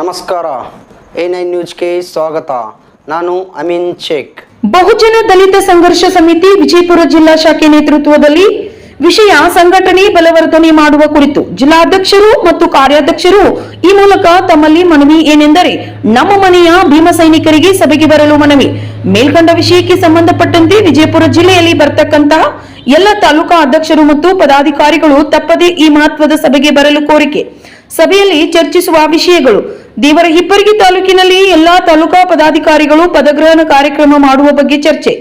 ನಮಸ್ಕಾರ, A9 ನ್ಯೂಸ್ಗೆ ಸ್ವಾಗತ. ನಾನು ಅಮೀನ್ ಶೇಖ್. ಬಹುಜನ ದಲಿತ ಸಂಘರ್ಷ ಸಮಿತಿ ವಿಜಯಪುರ ಜಿಲ್ಲಾ ಶಾಖೆ ನೇತೃತ್ವದಲ್ಲಿ ವಿಷಯ ಸಂಘಟನೆ ಬಲವರ್ಧನೆ ಮಾಡುವ ಕುರಿತು ಜಿಲ್ಲಾಧ್ಯಕ್ಷರು ಮತ್ತು ಕಾರ್ಯಾಧ್ಯಕ್ಷರು ಈ ಮೂಲಕ ತಮ್ಮಲ್ಲಿ ಮನವಿ ಏನೆಂದರೆ, ನಮ್ಮ ಮನೆಯ ಭೀಮ ಸೈನಿಕರಿಗೆ ಸಭೆಗೆ ಬರಲು ಮನವಿ. ಮೇಲ್ಕಂಡ ವಿಷಯಕ್ಕೆ ಸಂಬಂಧಪಟ್ಟಂತೆ ವಿಜಯಪುರ ಜಿಲ್ಲೆಯಲ್ಲಿ ಬರ್ತಕ್ಕಂತಹ ಎಲ್ಲ ತಾಲೂಕಾ ಅಧ್ಯಕ್ಷರು ಮತ್ತು ಪದಾಧಿಕಾರಿಗಳು ತಪ್ಪದೇ ಈ ಮಹತ್ವದ ಸಭೆಗೆ ಬರಲು ಕೋರಿಕೆ. ಸಭೆಯಲ್ಲಿ ಚರ್ಚಿಸುವ ವಿಷಯಗಳು: ದೇವರ ಹಿಪ್ಪರಗಿ ತಾಲೂಕಿನಲ್ಲಿ ಎಲ್ಲಾ ತಾಲೂಕಾ ಪದಾಧಿಕಾರಿಗಳು ಪದಗ್ರಹಣ ಕಾರ್ಯಕ್ರಮ ಮಾಡುವ ಬಗ್ಗೆ ಚರ್ಚೆ.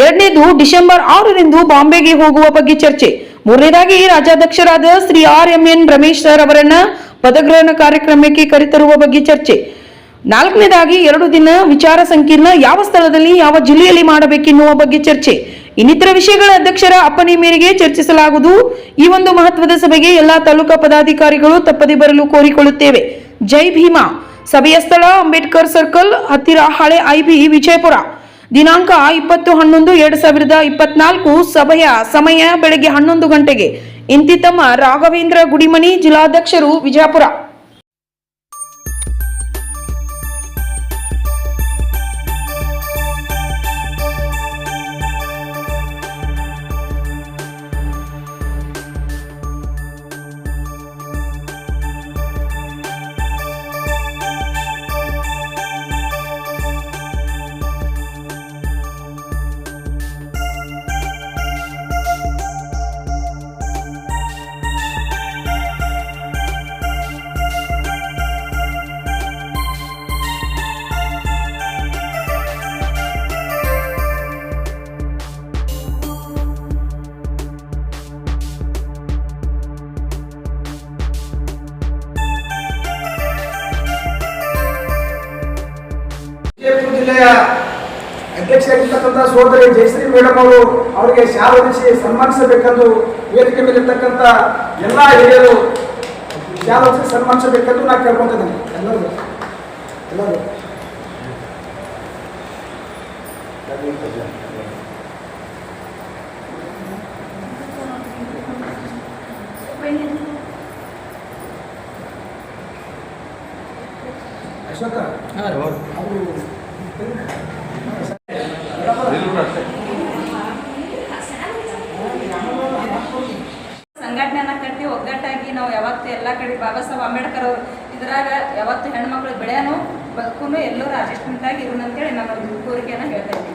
ಎರಡನೇದು, ಡಿಸೆಂಬರ್ 6ರಂದು ಬಾಂಬೆಗೆ ಹೋಗುವ ಬಗ್ಗೆ ಚರ್ಚೆ. ಮೂರನೇದಾಗಿ, ರಾಜ್ಯಾಧ್ಯಕ್ಷರಾದ ಶ್ರೀ RMN ರಮೇಶ್ ಸರ್ ಅವರನ್ನ ಪದಗ್ರಹಣ ಕಾರ್ಯಕ್ರಮಕ್ಕೆ ಕರೆತರುವ ಬಗ್ಗೆ ಚರ್ಚೆ. ನಾಲ್ಕನೇದಾಗಿ, 2 ದಿನ ವಿಚಾರ ಸಂಕಿರಣ ಯಾವ ಸ್ಥಳದಲ್ಲಿ ಯಾವ ಜಿಲ್ಲೆಯಲ್ಲಿ ಮಾಡಬೇಕೆನ್ನುವ ಬಗ್ಗೆ ಚರ್ಚೆ. ಇನ್ನಿತರ ವಿಷಯಗಳ ಅಧ್ಯಕ್ಷರ ಅಪ್ಪಣೆ ಮೇರೆಗೆ ಚರ್ಚಿಸಲಾಗುವುದು. ಈ ಒಂದು ಮಹತ್ವದ ಸಭೆಗೆ ಎಲ್ಲಾ ತಾಲೂಕಾ ಪದಾಧಿಕಾರಿಗಳು ತಪ್ಪದೆ ಬರಲು ಕೋರಿಕೊಳ್ಳುತ್ತೇವೆ. ಜೈ ಭೀಮಾ. ಸಭೆಯ ಸ್ಥಳ ಅಂಬೇಡ್ಕರ್ ಸರ್ಕಲ್ ಹತ್ತಿರ, ಹಳೆ IB, ವಿಜಯಪುರ. ದಿನಾಂಕ 20/11/2024. ಸಭೆಯ ಸಮಯ ಬೆಳಗ್ಗೆ 11 ಗಂಟೆಗೆ. ಇಂತಿ ತಮ್ಮ ರಾಘವೇಂದ್ರ ಗುಡಿಮನಿ, ಜಿಲ್ಲಾಧ್ಯಕ್ಷರು, ವಿಜಯಪುರ. ವಿಜಯಪುರ ಜಿಲ್ಲೆಯ ಅಧ್ಯಕ್ಷರಾಗಿರ್ತಕ್ಕಂಥ ಸೋದರಿ ಜಯಶ್ರೀ ಮೇಡಮ್ ಅವರು ಅವರಿಗೆ ಶಾಲು ಹೊದಿಸಿ ಸನ್ಮಾನಿಸಬೇಕೆಂದು ವೇದಿಕೆ ಮೇಲೆ ಇರ್ತಕ್ಕಂಥ ಎಲ್ಲ ಹಿರಿಯರು ಶಾಲು ಹೊದಿಸಿ ಸನ್ಮಾನಿಸಬೇಕೆಂದು ನಾನು ಕೇಳ್ಕೊತಿದ್ದೀನಿ. ಎಲ್ಲರೂ ಅಶೋಕ ಸಂಘಟನೆಯನ್ನ ಕಟ್ಟಿ ಒಗ್ಗಟ್ಟಾಗಿ ನಾವು ಯಾವತ್ತು ಎಲ್ಲ ಕಡೆ ಬಾಬಾ ಸಾಹೇಬ್ ಅಂಬೇಡ್ಕರ್ ಅವರು ಇದ್ರಾಗ ಯಾವತ್ತು ಹೆಣ್ಮಕ್ಳು ಬೆಳೆಯನು ಬದುಕು ಎಲ್ಲರೂ ಅಡ್ಜಸ್ಟ್ಮೆಂಟ್ ಆಗಿ ಇರೋಣ ಅಂತೇಳಿ ನಾನು ಕೋರಿಕೆಯನ್ನು ಹೇಳ್ತಾ ಇದ್ದೀನಿ.